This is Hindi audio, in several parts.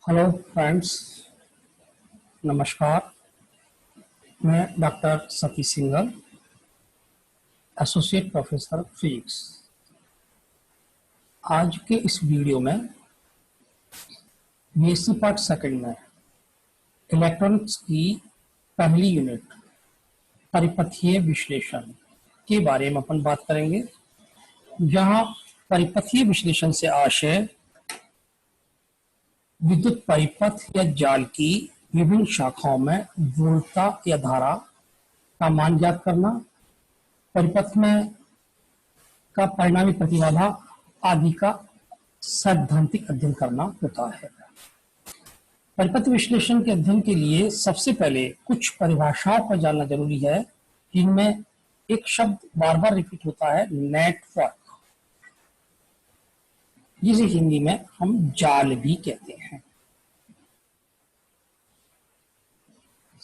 हेलो फ्रेंड्स, नमस्कार। मैं doctor Satish Singhal, associate professor physics. आज के इस वीडियो में बीएससी पार्ट सेकंड में इलेक्ट्रॉनिक्स की पहली यूनिट परिपथीय विश्लेषण के बारे में अपन बात करेंगे। जहां परिपथीय विश्लेषण से आशय विद्युत परिपथ या जाल की विभिन्न शाखाओं में वोल्टता या धारा का मान ज्ञात करना, परिपथ में का परिणामी प्रतिबाधा आदि का सैद्धांतिक अध्ययन करना होता है। परिपथ विश्लेषण के अध्ययन के लिए सबसे पहले कुछ परिभाषाओं को जानना जरूरी है, जिनमें एक शब्द बार बार रिपीट होता है, नेटवर्क, जिसे हिंदी में हम जाल भी कहते हैं।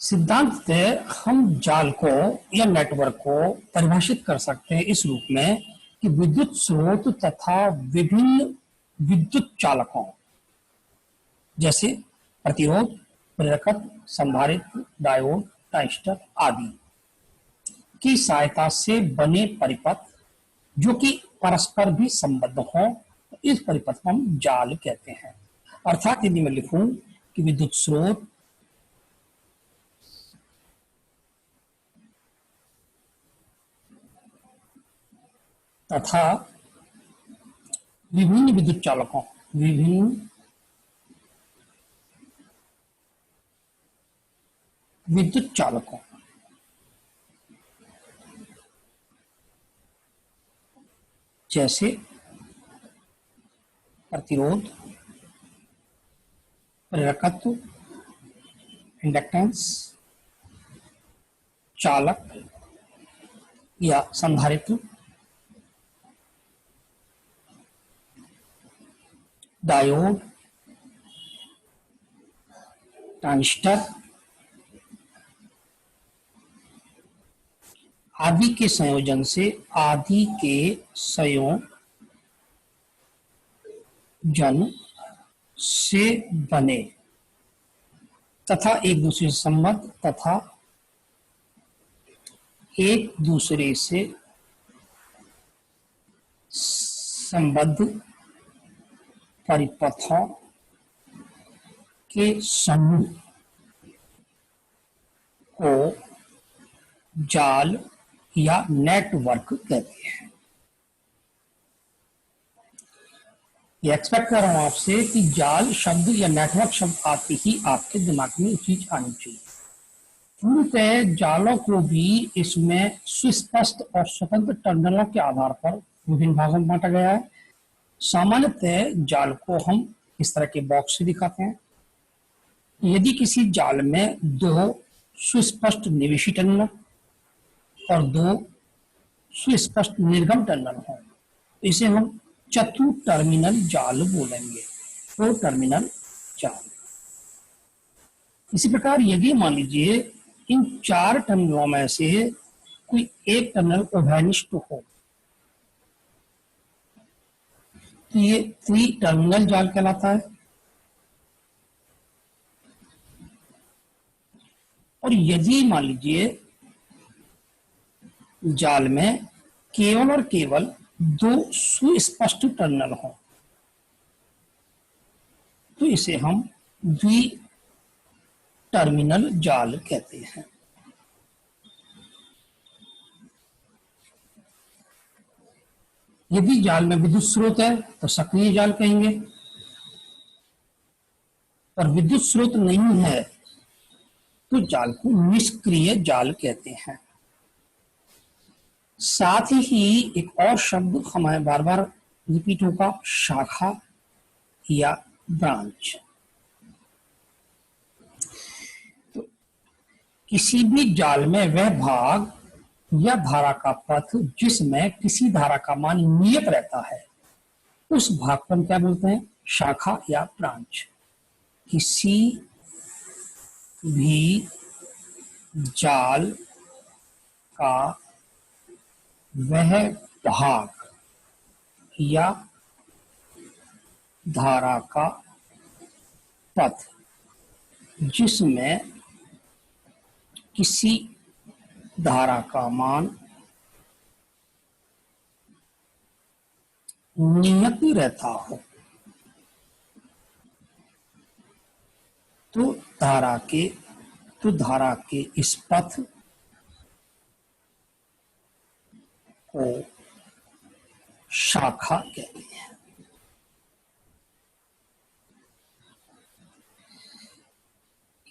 सिद्धांततः हम जाल को या नेटवर्क को परिभाषित कर सकते हैं इस रूप में कि विद्युत स्रोत तथा विभिन्न विद्युत चालकों जैसे प्रतिरोध, प्रेरकत्व, संधारित्र, डायोड, ट्रांजिस्टर आदि की सहायता से बने परिपथ जो कि परस्पर भी संबद्ध हों, इस परिपथ को हम जाल कहते हैं। अर्थात हिंदी में लिखूं कि विद्युत स्रोत तथा विभिन्न विद्युत चालकों विभिन्न विद्युत चालकों जैसे प्रतिरोध, प्रेरकत्व, इंडक्टेंस, चालक या संधारित्र, डायोड, ट्रांजिस्टर आदि के संयोजन से बने तथा एक दूसरे से संबद्ध तथा एक दूसरे से संबद्ध परिपथों के समूह को जाल या नेटवर्क कहते हैं। ये एक्सपेक्ट कर रहा हूं आपसे कि जाल शब्द या नेटवर्क शब्द आते ही आपके दिमाग में ये चीज आनी चाहिए। पूर्णतः जालों को भी इसमें सुस्पष्ट और स्वतंत्र टर्मिनलों के आधार पर विभिन्न भागों में बांटा गया है। सामान्यतः जाल को हम इस तरह के बॉक्स से दिखाते हैं। यदि किसी जाल में दो सुस्पष्ट निवेशी टर्मिनल और दो सुस्पष्ट निर्गम टर्मिनल हो, इसे हम चतु टर्मिनल जाल बोलेंगे, दो टर्मिनल जाल। इसी प्रकार यदि मान लीजिए इन चार टर्मिनलों में से कोई एक टर्मिनल उभयनिष्ठ हो, तो ये त्रि टर्मिनल जाल कहलाता है। और यदि मान लीजिए जाल में केवल और केवल दो सुस्पष्ट टर्मिनल हो, तो इसे हम द्वि टर्मिनल जाल कहते हैं। यदि जाल में विद्युत स्रोत है तो सक्रिय जाल कहेंगे, और विद्युत स्रोत नहीं है तो जाल को निष्क्रिय जाल कहते हैं। साथ ही एक और शब्द हमारे बार बार रिपीट होगा, शाखा या ब्रांच। तो किसी भी जाल में वह भाग या धारा का पथ जिसमें किसी धारा का मान नियत रहता है, उस भाग को हम क्या बोलते हैं? शाखा या ब्रांच। किसी भी जाल का वह भाग या धारा का पथ जिसमें किसी धारा का मान नियत रहता हो तो धारा के इस पथ को शाखा कहते हैं।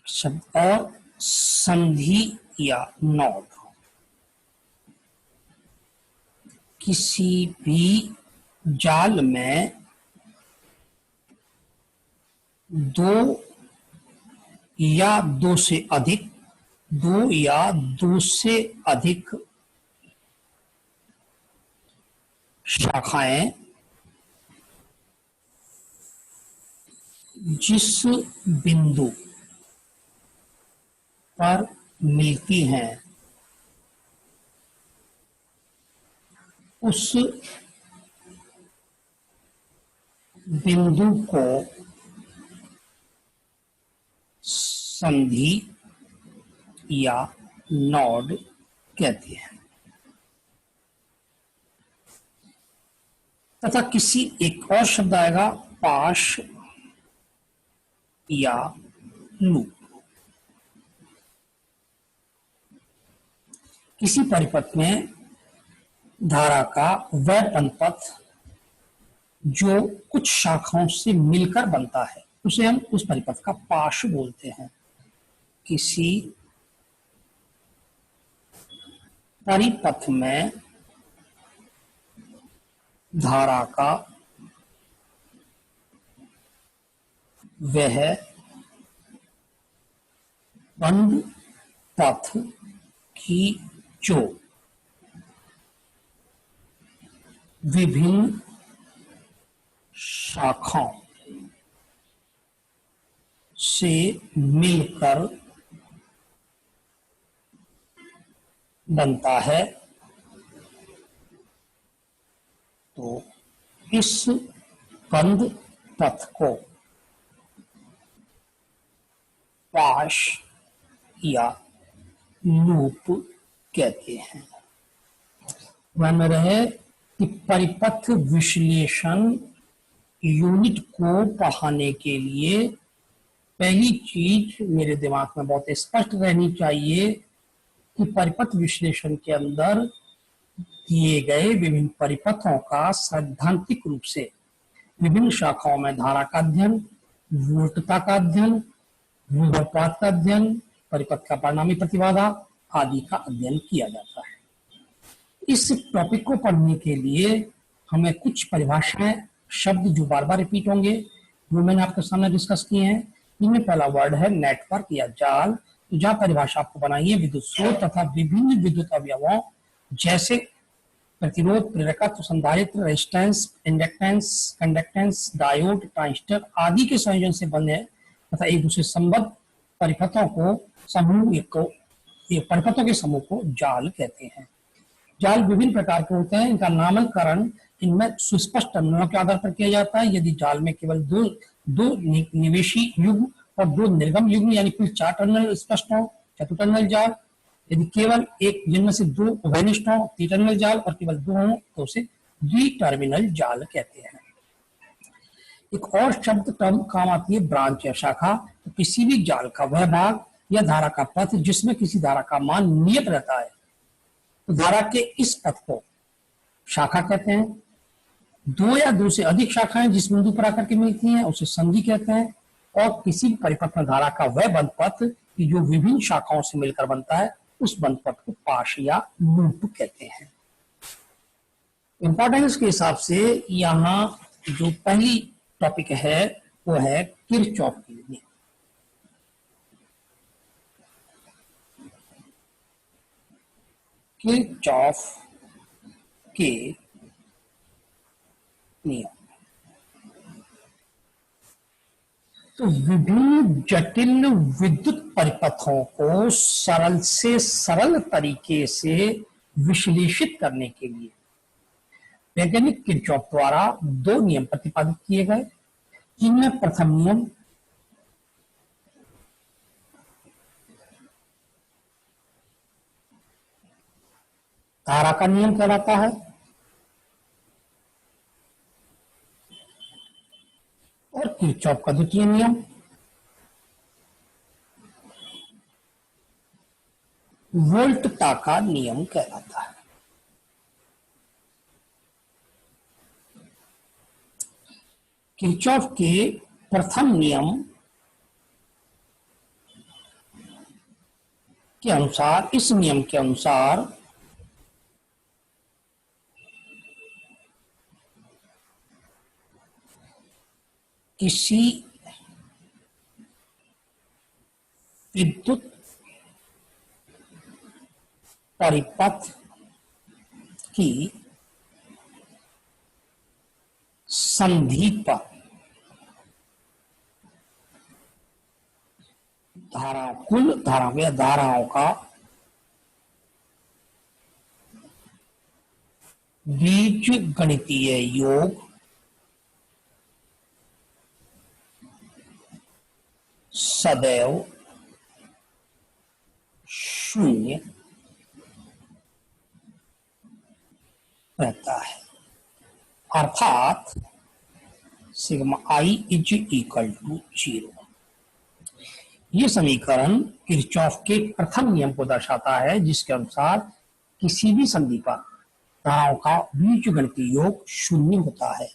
शब्द और संधि या नोड किसी भी जाल में दो या दो से अधिक शाखाएं जिस बिंदु पर मिलती हैं उस बिंदु को संधि या नोड कहते हैं तथा किसी एक और शब्द आएगा पाश या लूप। किसी परिपथ में धारा का वह पथ जो कुछ शाखाओं से मिलकर बनता है उसे हम उस परिपथ का पाश बोलते हैं। किसी परिपथ में धारा का वह बंद पथ की जो विभिन्न शाखाओं से मिलकर बनता है तो इस बंद पथ को पाश या लूप कहते हैं। ध्यान में रहे कि परिपथ विश्लेषण यूनिट को पढ़ाने के लिए पहली चीज मेरे दिमाग में बहुत स्पष्ट रहनी चाहिए कि परिपथ विश्लेषण के अंदर दिए गए विभिन्न परिपथों का सैद्धांतिक रूप से विभिन्न शाखाओं में धारा का अध्ययन, वोल्टता का अध्ययन, विभवानुपात का अध्ययन, परिपथ का परिणामी प्रतिबाधा आदि का अध्ययन किया जाता है। इस टॉपिक को पढ़ने के लिए हमें कुछ परिभाषाएं, शब्द जो बार बार रिपीट होंगे वो मैंने आपके सामने डिस्कस किए हैं। इनमें पहला वर्ड है नेटवर्क या जाल। तो जहां परिभाषा आपको बनाई है विद्युत स्रोत तथा विभिन्न विद्युत अवयवों जैसे प्रतिरोध, प्रेरकत्व, संधारित्र, resistance, inductance, conductance, diode, transistor आदि के संयोजन से बने तथा एक दूसरे संबद्ध परिपथों के समूह को जाल कहते हैं। जाल विभिन्न प्रकार के होते हैं। इनका नामकरण इनमें सुस्पष्ट टर्मिनलों के आधार पर किया जाता है। यदि जाल में केवल दो निवेशी युग्म और दो निर्गम युग्म यानी कुल 4 टर्मिनल स्पष्ट हो, चतुर्टर्मिनल जाल। यदि केवल एक जिनमें से 2 उभयनिष्ठ हो, त्रिटर्मिनल जाल, और केवल 2 हो तो उसे द्विटर्मिनल जाल कहते हैं। एक और शब्द टर्म काम आती है ब्रांच या शाखा। तो किसी भी जाल का वह भाग या धारा का पथ जिसमें किसी धारा का मान नियत रहता है तो धारा के इस पथ को शाखा कहते हैं। 2 या 2 से अधिक शाखाएं जिस बिंदु पर आकर के मिलती हैं उसे संधि कहते हैं। और किसी भी परिपथ में धारा का वह बंद पथ जो विभिन्न शाखाओं से मिलकर बनता है उस बंद पथ को पाश या लूप कहते हैं। इंपॉर्टेंस के हिसाब से यहाँ जो पहली टॉपिक है वो है किरचॉफ के नियम। किरचॉफ के नियम तो विभिन्न जटिल विद्युत परिपथों को सरल से सरल तरीके से विश्लेषित करने के लिए वैज्ञानिक किरचॉफ द्वारा 2 नियम प्रतिपादित किए गए। जिनमें प्रथम नियम धारा का नियम कहलाता है। और किरचॉफ का द्वितीय नियम वोल्टता का नियम कहलाता है। किरचॉफ के प्रथम नियम के अनुसार, इस नियम के अनुसार किसी विद्युत परिपथ की संधि पर कुल धाराओं का बीजगणितीय योग सदैव शून्य रहता है। अर्थात sigma I is equal to 0। यह समीकरण किरचॉफ के प्रथम नियम को दर्शाता है, जिसके अनुसार किसी भी संधि पर धाराओं का बीजगणितीय योग शून्य होता है।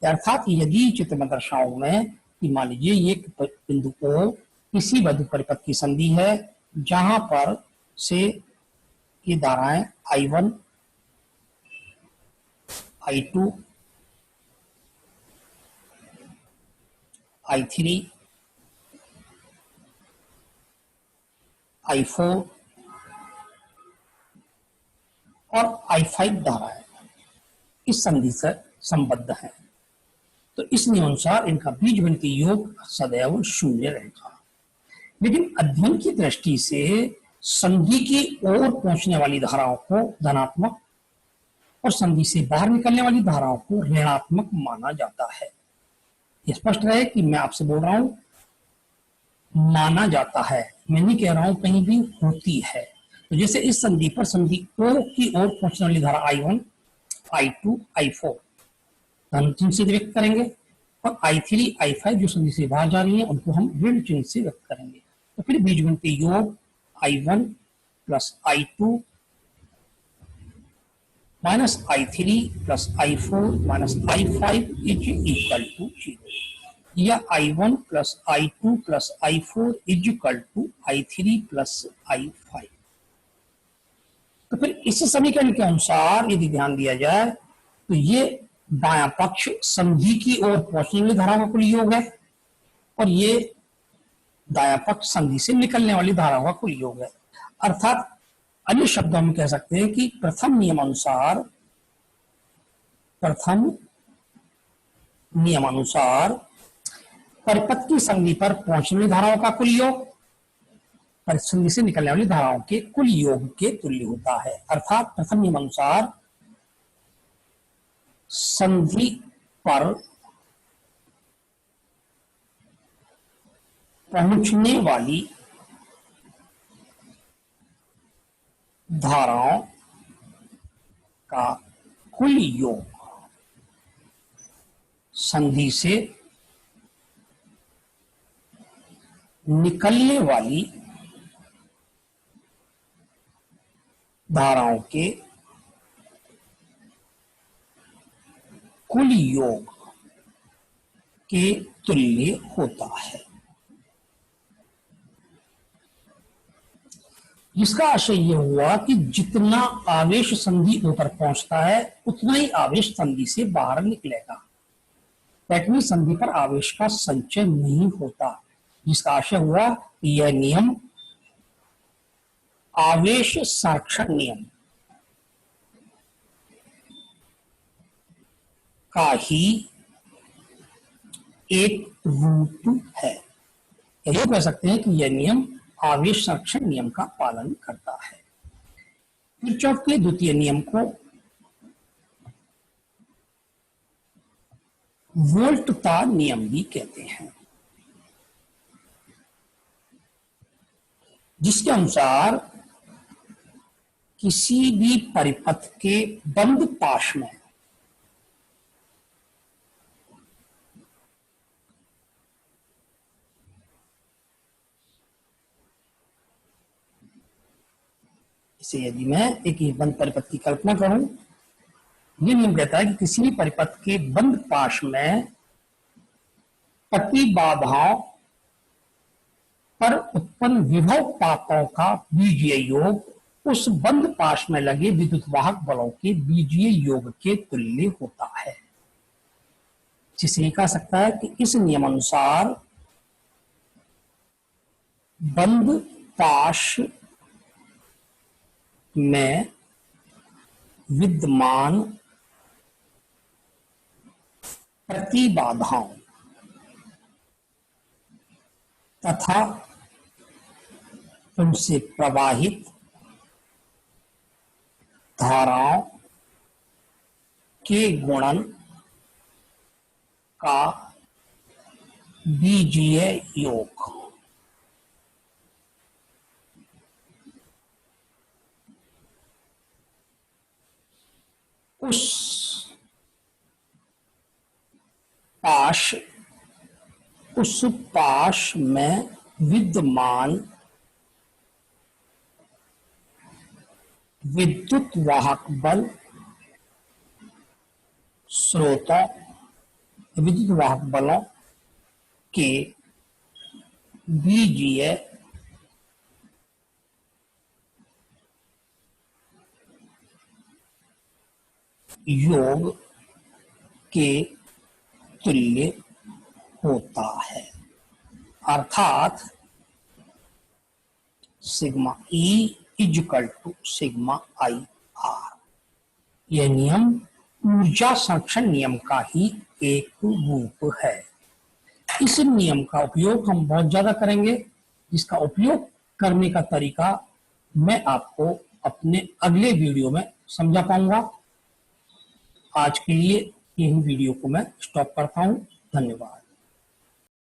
अर्थात यदि चित्र में दर्शाऊं मैं कि मान लीजिए ये बिंदु को किसी विद्युत परिपथ की संधि है, जहां पर से ये धाराएं I1, I2, I3, I4 और I5 धाराएं इस संधि से संबद्ध हैं, तो इस नियमानुसार इनका बीजगणितीय योग सदैव शून्य रहेगा। लेकिन अध्ययन की दृष्टि से संधि की ओर पहुंचने वाली धाराओं को धनात्मक और संधि से बाहर निकलने वाली धाराओं को ऋणात्मक माना जाता है। यह स्पष्ट रहे कि मैं आपसे बोल रहा हूं माना जाता है, मैं नहीं कह रहा हूं कहीं भी होती है। तो जैसे इस संधि पर संधि ओ की ओर पहुंचने वाली धारा I1, I2, I4 धन चिन्ह से व्यक्त करेंगे, और I3, I5 जो संधि से बाहर जा रही है उनको हम ऋण चिन्ह से व्यक्त करेंगे। तो फिर बीजगणितीय योग I1 plus I2 minus I3 plus I4 minus I5 is equal to 0, या I1 plus I2 plus I4 is equal to I3 plus I5। तो फिर इस समीकरण के अनुसार यदि ध्यान दिया जाए तो ये दायां पक्ष संधि की ओर पहुंचने वाली धाराओं का कुल योग है, और ये दायां पक्ष संधि से निकलने वाली धाराओं का कुल योग है। अर्थात अन्य शब्दों में कह सकते हैं कि प्रथम नियमानुसार परिपथ की संधि पर पहुंचने वाली धाराओं का कुल योग संधि से निकलने वाली धाराओं के कुल योग के तुल्य होता है। अर्थात प्रथम नियमानुसार संधि पर पहुंचने वाली धाराओं का कुल योग संधि से निकलने वाली धाराओं के कुल योग के तुल्य होता है। जिसका आशय यह हुआ कि जितना आवेश संधि ऊपर पहुंचता है उतना ही आवेश संधि से बाहर निकलेगा। पैटर्न संधि पर आवेश का संचय नहीं होता, जिसका आशय हुआ कि यह नियम आवेश संरक्षण नियम का ही एक रूप है। यही कह सकते हैं कि यह नियम आवेश संरक्षण नियम का पालन करता है। किरचॉफ के द्वितीय नियम को वोल्टता नियम भी कहते हैं, जिसके अनुसार किसी भी परिपथ के बंद पाश में इसे यदि मैं एक बंद परिपथ की कल्पना करूं, ये नियम कहता है कि किसी भी परिपथ के बंद पाश में प्रतिबाधाओं पर उत्पन्न विभव पातों का बीजीय योग उस बंद पाश में लगे विद्युत वाहक बलों के बीजीय योग के तुल्य होता है। जिसे कह सकता है कि इस नियमानुसार बंद पाश में विद्यमान प्रतिबाधाओं तथा उनसे प्रवाहित धाराओं के गुणन का बीजीय योग उस पाश में विद्यमान विद्युत वाहक बल स्रोतों विद्युत वाहक बलों के बीजीय योग के तुल्य होता है। अर्थात sigma E equal to sigma I R. यह नियम ऊर्जा संरक्षण नियम का ही एक रूप है। इस नियम का उपयोग हम बहुत ज्यादा करेंगे, जिसका उपयोग करने का तरीका मैं आपको अपने अगले वीडियो में समझा पाऊंगा। आज के लिए यही वीडियो को मैं स्टॉप करता हूं। धन्यवाद।